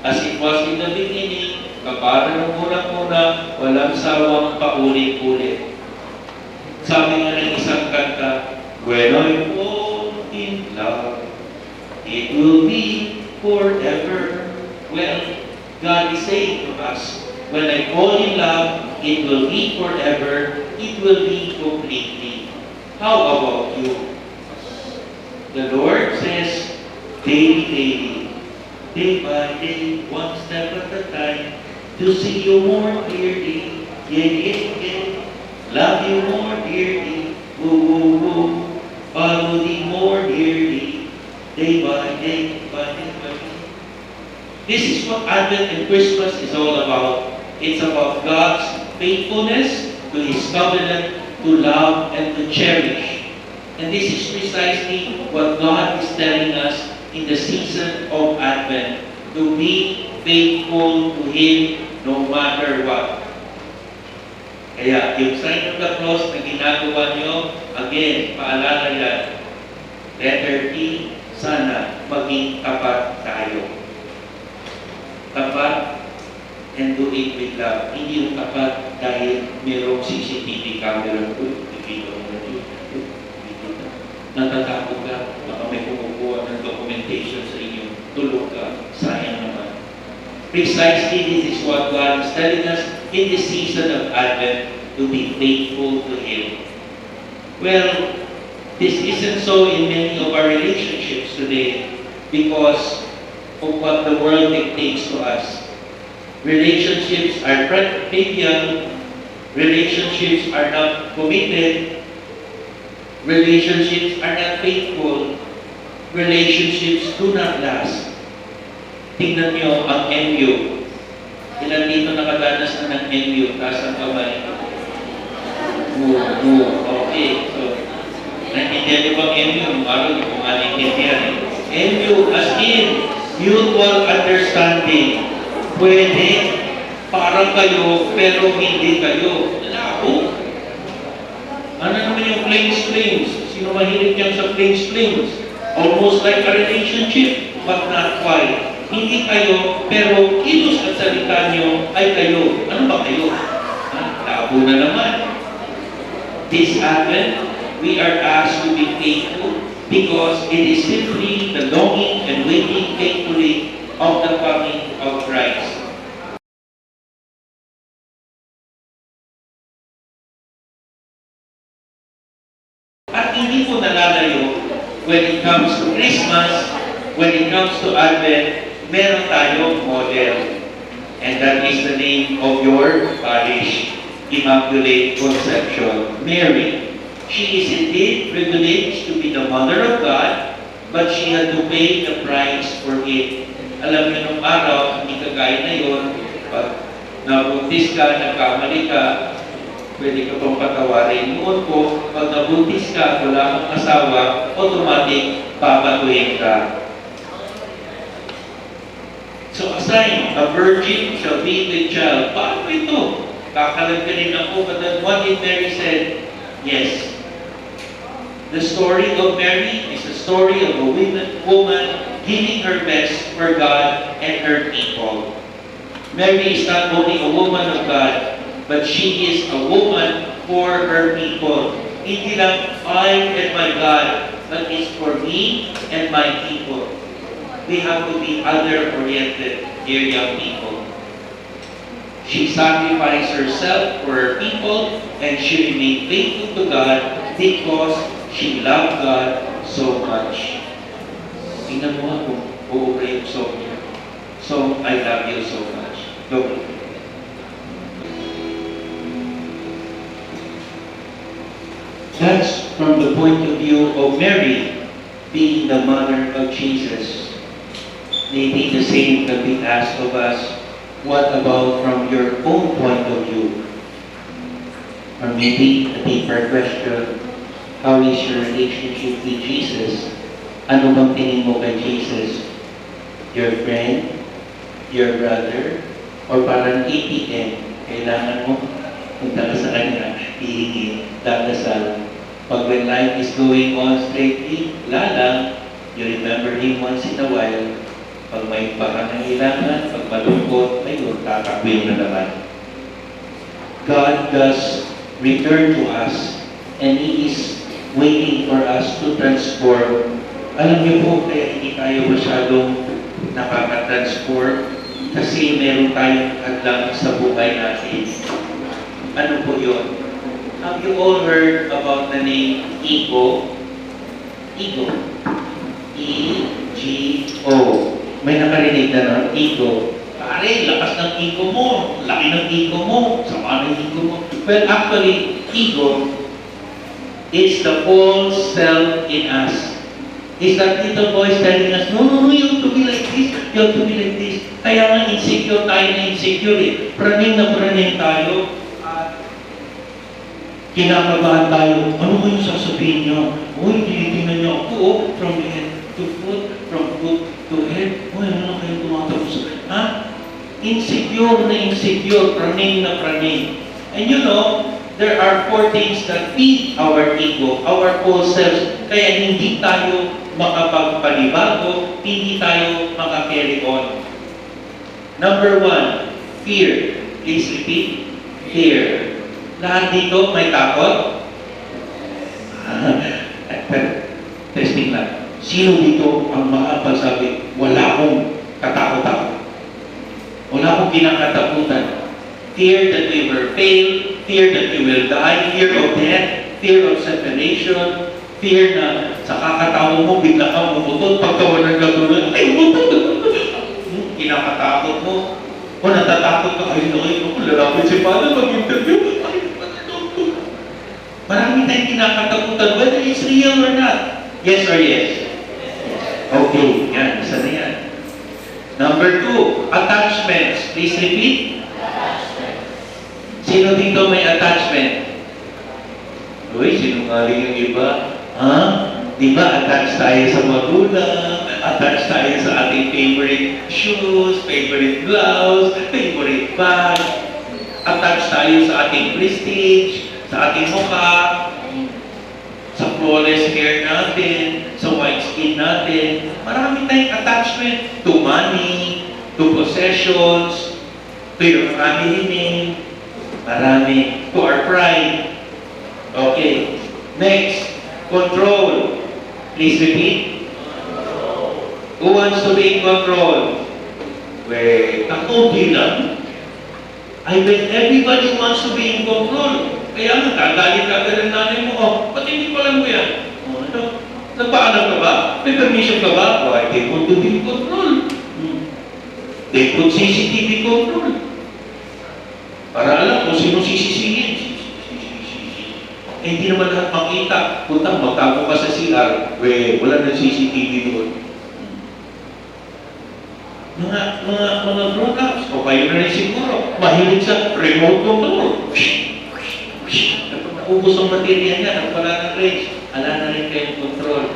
A: as it was in the beginning, kapara ng muna-muna, walang sawang paulit-ulit. Sabi nga ng isang kanta, when I fall in love, it will be forever. Well, God is saying to us, when I fall in love, it will be forever, it will be completely. How about you? The Lord says, daily, day by day, one step at a time, to see you more clearly, yeah. Love you more dearly, woo. Follow thee more dearly, day by day, by day. This is what Advent and Christmas is all about. It's about God's faithfulness to His covenant, to love and to cherish. And this is precisely what God is telling us in the season of Advent, to be faithful to Him no matter what. Kaya yung sign of the cross na ginagawa nyo, again, paalala yan, letter T, sana maging tapat tayo. Tapat and do it with love. Hindi yung tapat dahil mayroong CCTV camera. Dito natatakot ka, baka may kumukuha ng documentation sa inyo, tulog ka, sayang naman. Precisely this is what God is telling us in this season of Advent, to be faithful to Him. Well, this isn't so in many of our relationships today because of what the world dictates to us. Relationships are trivial, relationships are not committed, relationships are not faithful, relationships do not last. Tingnan niyo ang MU. Ilan dito nakadanas na ng MU? Taas ang kamay. Okay, so, naintindihan niyo bang MU? Yung araw, yung kung naintindihan. MU as in, mutual understanding. Pwede, parang kayo, pero hindi kayo. Labo. Ano naman yung flames? Sino mahilig yan sa flames? Almost like a relationship, but not quite. Hindi kayo, pero kilos at salita nyo ay kayo. Ano ba kayo? Labo na naman. This Advent, we are asked to be faithful because it is simply the longing and waiting faithfully of the coming of Christ. At hindi po nalalayo when it comes to Christmas, when it comes to Advent, meron tayong model. And that is the name of your parish, Immaculate Conception, Mary. She is indeed privileged to be the Mother of God, but she had to pay the price for it. Alam niyo nung araw, hindi kagaya na yun, pag nabuntis ka, nagkamali ka, pwede ka pang patawarin. Noon po, pag nabuntis ka, wala kang asawa, automatic, papatuhin ka. So a sign, a virgin shall be with child. Paano ito? Kakalagkanin ako, but then what did Mary said? Yes. The story of Mary is a story of a woman giving her best for God and her people. Mary is not only a woman of God, but she is a woman for her people. Hindi lang I and my God, but it's for me and my people. We have to be other-oriented, dear young people. She sacrificed herself for her people, and she remained faithful to God because she loved God so much. Tingnan mo nga kung uubra yung song niya. Song, I love you so much. Go. That's from the point of view of Mary being the mother of Jesus. Maybe the same can be asked of us. What about from your own point of view? Or maybe a deeper question, how is your relationship with Jesus? Ano bang tingin mo kay Jesus? your friend, your brother, or parang ATM, kailangan mo punta ka sa kanya, hihingi, dadasal. Pag when life is going on straightly, lalang, you remember him once in a while. Pag may pangangailangan, pag malungkot, ayun, tatakwil na naman. God does return to us, and He is waiting for us to transform. Alam niyo po, kaya hindi tayo masyadong nakaka-transform kasi meron tayong hadlang sa buhay natin. Ano po yun? Have you all heard about the name ego? Ego. E-G-O. May nakarinig na ng ego. Pare, lakas ng ego mo. Laki ng ego mo. Sama ng ego mo. Well, actually, ego is the false self in us. Is that little voice telling us, no, you have to be like this, you have to be like this. Kaya nga insecure tayo na insecure eh. Praning na praning tayo. At kinakabahan tayo. Ano ba yung sasabihin niyo? Uy, tinitingnan niyo ako, from head to foot, from foot to head. Uy, ano na kayo tumatapos? Ha? Insecure na insecure, praning na praning. And you know, there are 4 things that feed our ego, our false selves. Kaya hindi tayo makapagpanibago, hindi tayo makakarry on. Number 1, fear. Please repeat. Fear. Lahat dito may takot? Testing lang. Sino dito ang makapagsabi, wala akong katakot-takot? Wala akong kinakatakutan. Fear that we will fail, fear that we will die, fear of death, fear of separation, fear na sa kakatawa mo, bigla kang umutot, pagkawalan ka doon, ay umutot! Kinakatakot mo. O natatakot ka, ay lalapit si Father, mag-interview, ay marami tayong kinakatakutan, whether it's real or not. Yes or yes? Okay, yan, isa na yan. Number 2, attachments. Please repeat. Sino dito may attachment? Uy, sinungaling yung iba. Ha? Di ba attached tayo sa magulang, attached tayo sa ating favorite shoes, favorite blouse, favorite bag, attached tayo sa ating prestige, sa ating mukha, sa flawless hair natin, sa white skin natin. Marami tayong attachment to money, to possessions, to your family name, marami, to our pride. Okay. Next, control. Please repeat. Who wants to be in control? Wait, ako bilang. I bet everybody wants to be in control. Kaya nga, gagalit ka ng nanay mo, oh, ba't hindi pa lang mo yan? Oh, ano? Nagpaalam ka ba? May permission ka ba? Why, they want to be in control. They put CCTV control. Para alam kung sino sisisihin. Eh, hindi naman lahat makita. Punta, magtago ka sa CR. Wala na CCTV doon. Mga grown-ups, o kayo na rin siguro, mahilig sa remote control. Naubos ang materiya niya, nagpala ng range, ala na rin kayong control.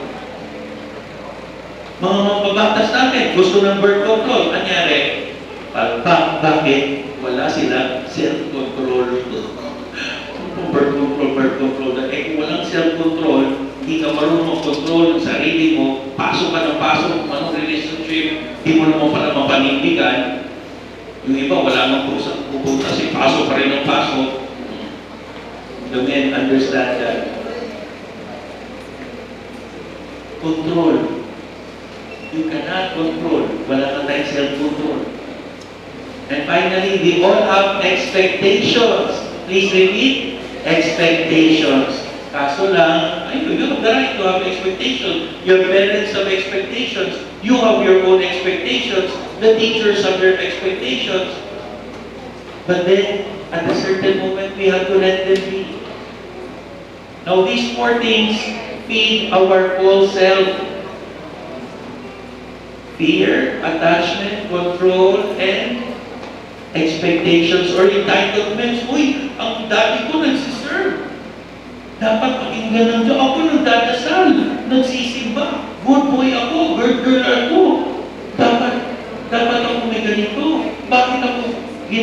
A: Mga mababatas natin, gusto ng birth control, anyari? Bakit? Wala silang self-control. Birth control. Eh, kung walang self-control, hindi ka marunong mag-control ng sarili mo, pasok ka ng pasok, kung anong relationship, hindi mo naman pala mapanindigan. Yung iba, wala nang pupunta kasi pasok pa rin ng pasok. The men understand that. Control. You cannot control. Wala ka tayong self-control. And finally, we all have expectations. Please repeat. Expectations. Kaso lang, you have the right to have expectations. Your parents have expectations. You have your own expectations. The teachers have their expectations. But then, at a certain moment, we have to let them be. Now, these 4 things feed our full self. Fear, attachment, control, and expectations or entitlements. Uy, ang dati ko nagsiserve. Dapat pakinggan ng Diyos. Ako nagdadasal, nagsisimba. Good boy ako, good girl ako. Dapat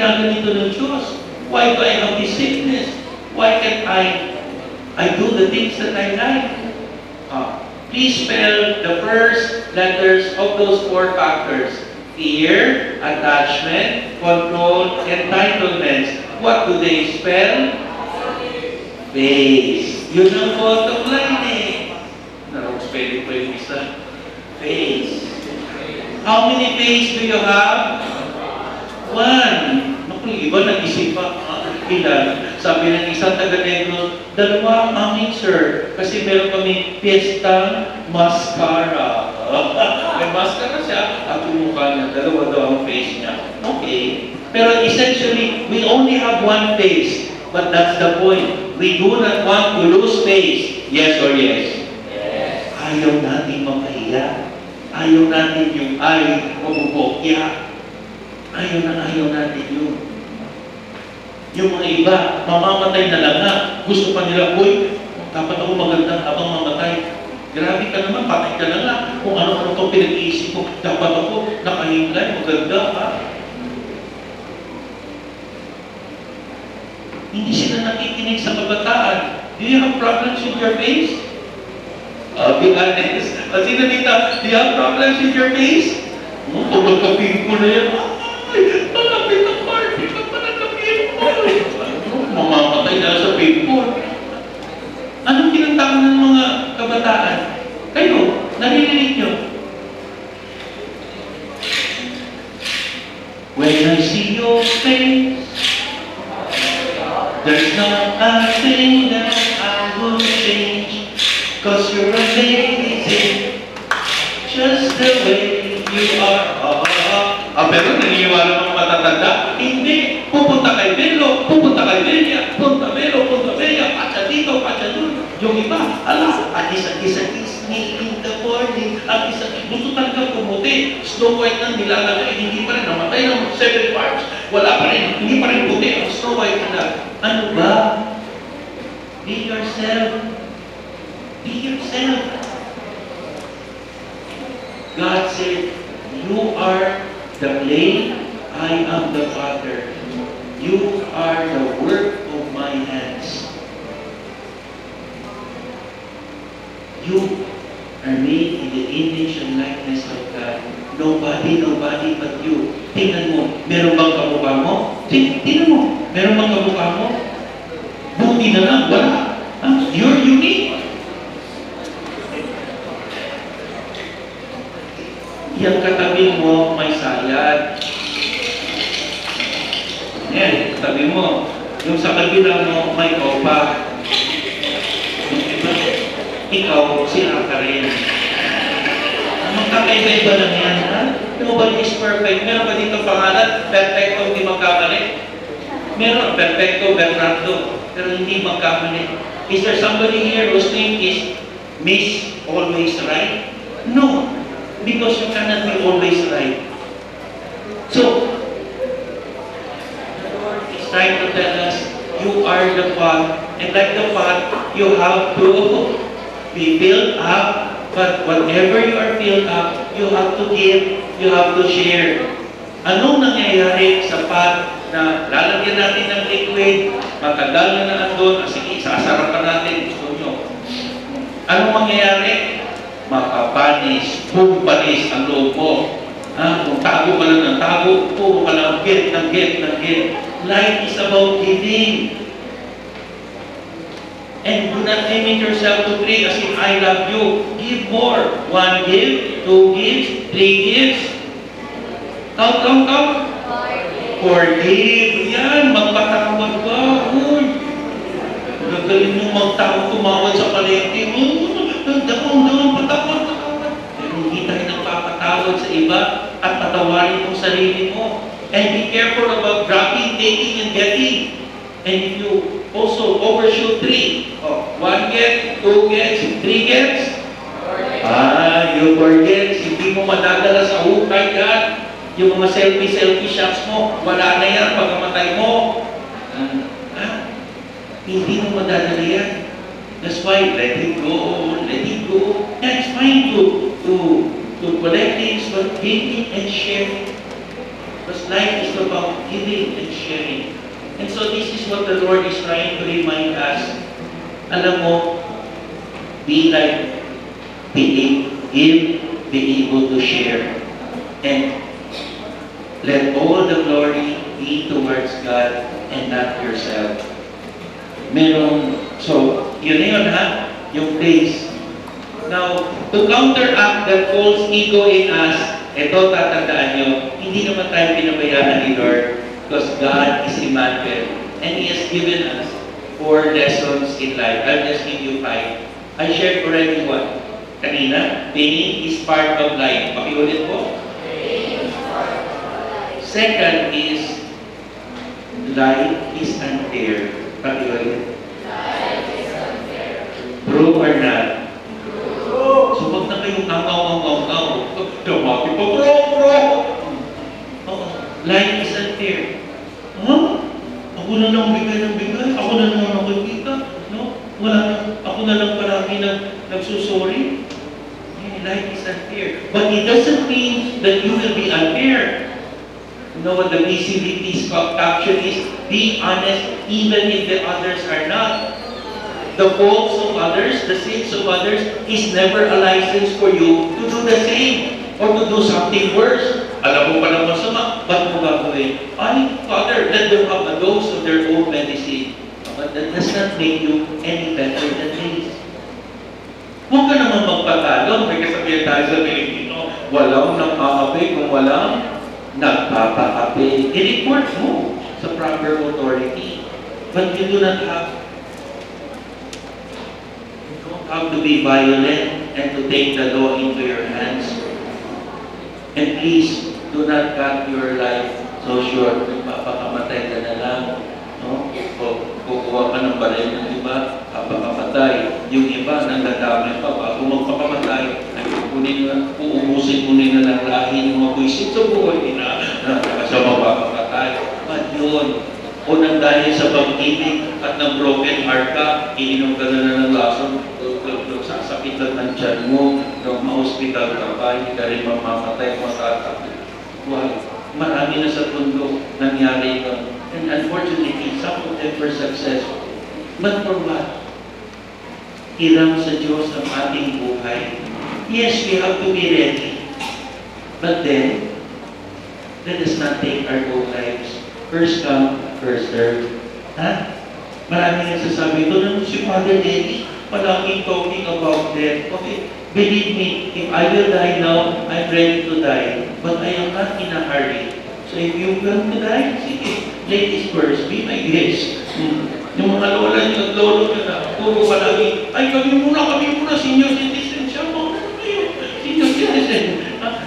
A: ginaganito ng Diyos? Why do I have this sickness? Why can't I do the things that I like? Please spell the first letters of those 4 factors. Fear, attachment, control, entitlements. What do they spell? Face. Yun ang bottom line eh. Spelling ko yung isa. Face. How many face do you have? 1. Naku, iba nag-isip pa. Ilan? Sabi ng isang taga-Negros, 2 ang amin, sir. Kasi meron kami piyesta mascara. May mascara siya. At yung mukha niya, 2 daw ang face niya. Okay. Pero essentially, we only have 1 face. But that's the point. We do not want to lose face. Yes or yes? Ayaw natin mapahiya. Ayaw natin yung ay mabubokya. Ayaw natin yun. Yung mga iba, mamamatay na lang na. Gusto pa nila, uy, dapat ako maganda habang mamatay. Grabe ka naman, patay ka na lang. Kung ano-ano itong pinag-iisip ko, dapat ako nakahingay, maganda ha. Hindi sila nakikinig sa kabataan. Do you have problems with your face? Be honest. Sino dito? Do you have problems with your face? Pagkapin ko na yan. Ay, malapit ang party ka pa nagkapin ko. Mamamatay na sa pimple. Anong tinatawag ng mga kabataan? Kayo, naririnig nyo? When I see your face, there's not a thing that I will change. 'Cause you're amazing, just the way you are. Pero naniniwala mga matatanda, hindi. Pupunta kay Belo, pupunta kay Bella, punta Belo, punta Bella, patsa dito, patsa doon. Yung iba, agis-agis me in the morning. Agis-agis, gusto talaga pumuti. Snow White nang nilalagay, hindi pa rin namatay ng 7 parts. Wala pa rin, hindi pa rin puti ang Snow White na. Ano ba? Be yourself. Be yourself. God said, you are the clay, I am the potter. You are the work of my hands. You are made in the image and likeness of God. Nobody but you. Tingnan mo, meron bang kamukha mo? Tingnan mo, meron bang kamukha mo? Buti na lang, wala. You're unique. Yang katabi mo, may sayad. Yan, katabi mo. Yung sa kabila mo, may opa. Ikaw, sila ka rin. Magkakaiba-iba lang yan, ha? Nobody is perfect. Meron ba dito pangalan? Perfecto, hindi magkamali. Meron, Perfecto Bernardo. Pero hindi magkamali. Is there somebody here whose name is Miss Always Right? No. Because you cannot be always right. So, the Lord is trying to tell us, you are the pot, and like the pot, you have to be filled up, but whatever you are filled up, you have to give, you have to share. Anong nangyayari sa pot na lalagyan natin ng liquid, matagal na andun, sige, sasarapan natin, gusto nyo. Anong mangyayari? Makapanis, bumpanis ang loob mo. Kung tago ka lang ng tago, puro ka lang get. Life is about giving. And do not limit yourself to 3 as in I love you. Give more. 1 give, 2 gives, 3 gives. Count. Forgive. Yan, magpatawad ka. Uy. Gagaling mo magtawad, tumawad sa palengke. Daon, patawad. Pero hindi tayo nagpapatawad sa iba at patawarin mong sarili mo. And be careful about dropping, taking, and getting. And if you also overshoot 3, 1 get, 2 gets, 3 gets, you forget, hindi mo madadala sa hukay yan. Yung mga selfie shots mo, wala na yan pagkamatay mo. Hindi mo madadala yan. That's why let it go. Yeah, it's fine to collect things, but give it and share it. Because life is about giving and sharing. And so this is what the Lord is trying to remind us. Alam mo, be like, give, be able to share. And let all the glory be towards God and not yourself. So, yun na yun ha, yung place. Now, to counteract that false ego in us, ito tatandaan nyo, hindi naman tayo pinabayaan ni Lord because God is Emmanuel and He has given us 4 lessons in life. I'll just give you 5. I shared already one. Kanina, pain is part of life. Pakiulit po. Second is, life is unfair. Pakiulit. True or not? So, wag na kayong angaw. Dumati pa, bro! Oo. Life is unfair. Ako na lang bigay ng bigay. Ako na lang nakikita. No? Ako na lang palagi nagsusorry. Life is unfair. But it doesn't mean that you will be unfair. You know what the BCBT's caption is? Be honest even if the others are not. The faults of others, the sins of others, is never a license for you to do the same or to do something worse. Alam mo pa ng masama, ba't mo gagawin? Ay, Father, let them have a dose of their own medicine. But that does not make you any better than this. Huwag ka naman magpatalo. May kasabihan tayo sa Pilipino, walang nagkakape kung walang nagpapakape. I-report mo sa proper authority. But you do not have to be violent and to take the law into your hands. And please, do not cut your life so short. Magpapakamatay ka na lang. No? O kukuha ka ng baril ng iba, kapakamatay. Yung iba, nagdadamay pa, bago magpakamatay, ay uubusin mo nila ng lahi ng mga buisit sa buhay na sa mapapakatay. But yun, o nang dahil sa pag-ibig at ng broken heart ka, iinom ka na ng lason, sasakitan ng tiyan mo, ma-hospital ka pa, hindi ka rin mamamatay, matatakot. Why? Marami na sa mundo nangyari ka. And unfortunately, some of them were successful. But for what? Hirang sa Diyos ang ating buhay. Yes, we have to be ready. But then, let us not take our own lives. First come, first serve. Ha? Marami nagsasabi, ito naman si Father Eddie, palaging talking about death. Okay, believe me, if I will die now, I'm ready to die. But I am not in a hurry. So if you want to die, sige, ladies first, be my guest. Yung mga lola niyo at lolo niyo na, puro palagi, ay kami muna, senior citizen. Siya, mauna na kayo, senior citizen.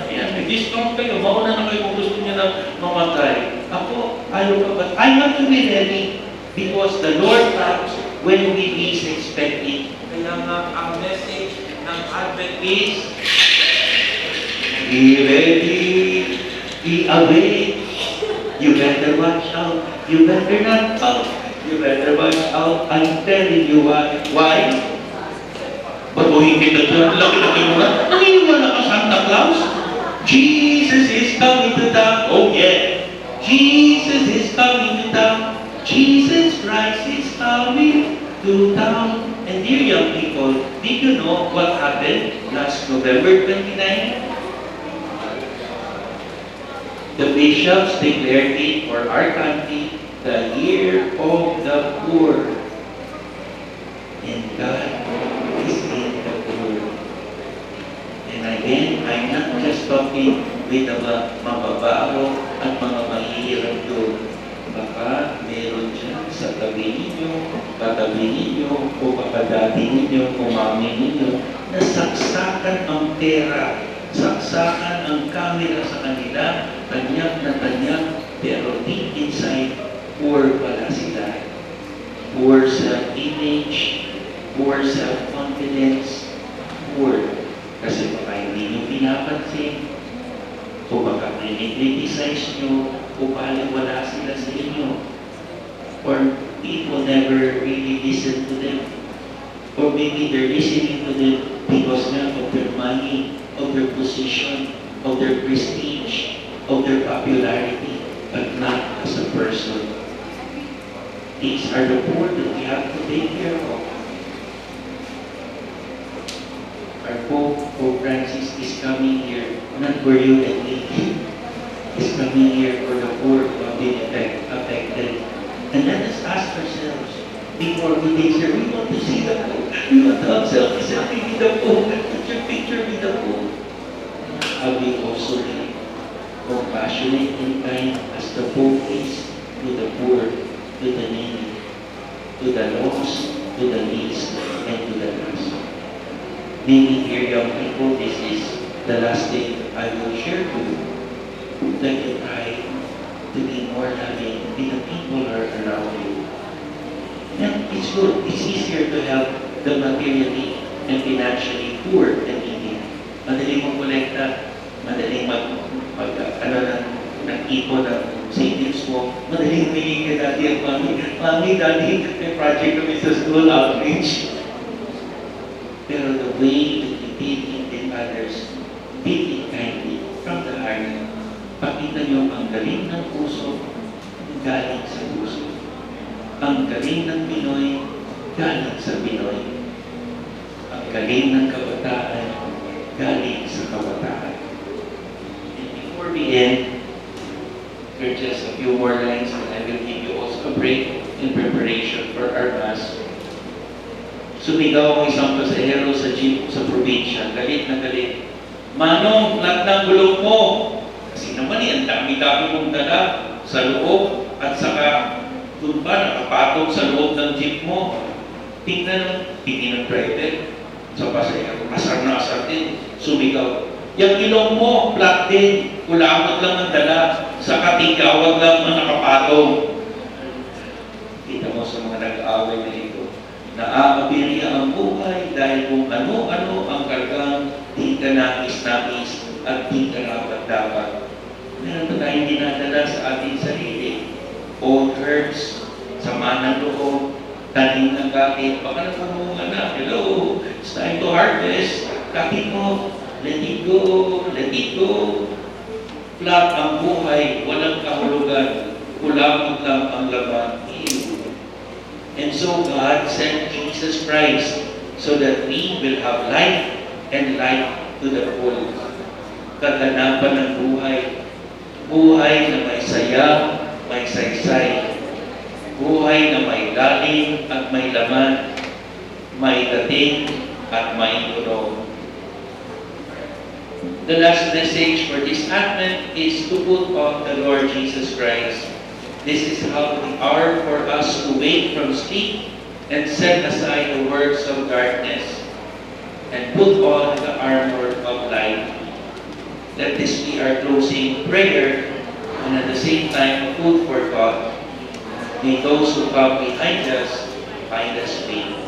A: Ayan, may discount kayo, mauna na kayo kung gusto niya na mamatay. Ako, ayaw ka ba? I have to be ready because the Lord comes when we least expect it. Kaya nga, ang message ng Advent is, be ready, be awake. You better watch out. You better not out. You better watch out. I'm telling you why. Why? Baguhin kita dyan. Laki-laki mo na. Naniniwala ka Santa Claus? Jesus is coming to town. Oh yeah. Jesus is coming to town. Jesus Christ is coming to town. And dear young people, did you know what happened last November 29? The bishops declared it for our country the year of the poor. And God is in the poor. And again, I'm not just talking with the mababaho at mga mahihirap doon. Baka meron dyan sa tabi ninyo, katabi ninyo, o kakadati ninyo, o mami ninyo, na saksakan ang pera, saksakan ang camera sa kanila, tanyak na tanyak, pero deep inside, poor pala sila. Poor self-image, poor self-confidence, poor. Kasi baka hindi nyo pinapansin, o baka may criticize nyo, o wala sila sa inyo. Or people never really listen to them. Or maybe they're listening to them because of their money, of their position, of their prestige. of their popularity, but not as a person. These are the poor that we have to take care of. Our Pope Francis is coming here, not for you and me. He's coming here for the poor who have been affected. And let us ask ourselves, before we take here, we want to see the Pope. We want to have selfie with the Pope. Put your picture with the Pope. Have we also been compassionate and kind as the Pope is to the poor, to the needy, to the lost, to the least, and to the last? Maybe here, young people, this is the last thing I will share to you. That you try to be more loving with the people who are around you. And it's good. It's easier to help the materially and financially poor and needy. Madaling mag-kolekta, madaling nag-ipon ng savings mo, madaling humingi kay daddy at mommy. Mommy, daddy, may project kami sa school outreach. Pero the way that you treat in others, treat it kindly from the heart. Pakita niyo ang galing ng puso, galing sa puso. Ang galing ng Pinoy, galing sa Pinoy. Ang galing ng kabataan, galing sa kabataan. And before we end, there are just a few more lines and I will give you also a break in preparation for our Mass. Sumigaw ang isang pasahero sa jeep sa probinsya, galit na galit. Manong, lahat ng gulong mo! Kasi naman ang dami-dami mong dala sa loob at saka doon ba nakapatong sa loob ng jeep mo. Tingnan ng driver sa pasahero, asar na asar din, sumigaw. Yung ilong mo, flat din, kulangot lang ang dala, saka tigawag lang ang nakapatong. Kita mo sa mga nag-aaway na ito, naaabirya ang buhay dahil kung ano-ano ang kargang di ka nais-nais at di ka dapat. Meron pa tayong dinadala sa ating sarili. Old hurts, sama ng loob, tanim ng gamit, baka napumunga na, hello, it's time to harvest. Kapit mo, let it go, let it go. Flat ang buhay, walang kahulugan, kulamot lang ang laman. And so God sent Jesus Christ so that we will have life and life to the full. Kaganapan ng buhay. Buhay na may saya, may saysay. Buhay na may lalim at may laman. May dating at may tulong. The last message for this Advent is to put on the Lord Jesus Christ. This is how the hour for us to wake from sleep and set aside the works of darkness and put on the armor of light. Let this be our closing prayer and at the same time food for thought. May those who come behind us find us faith.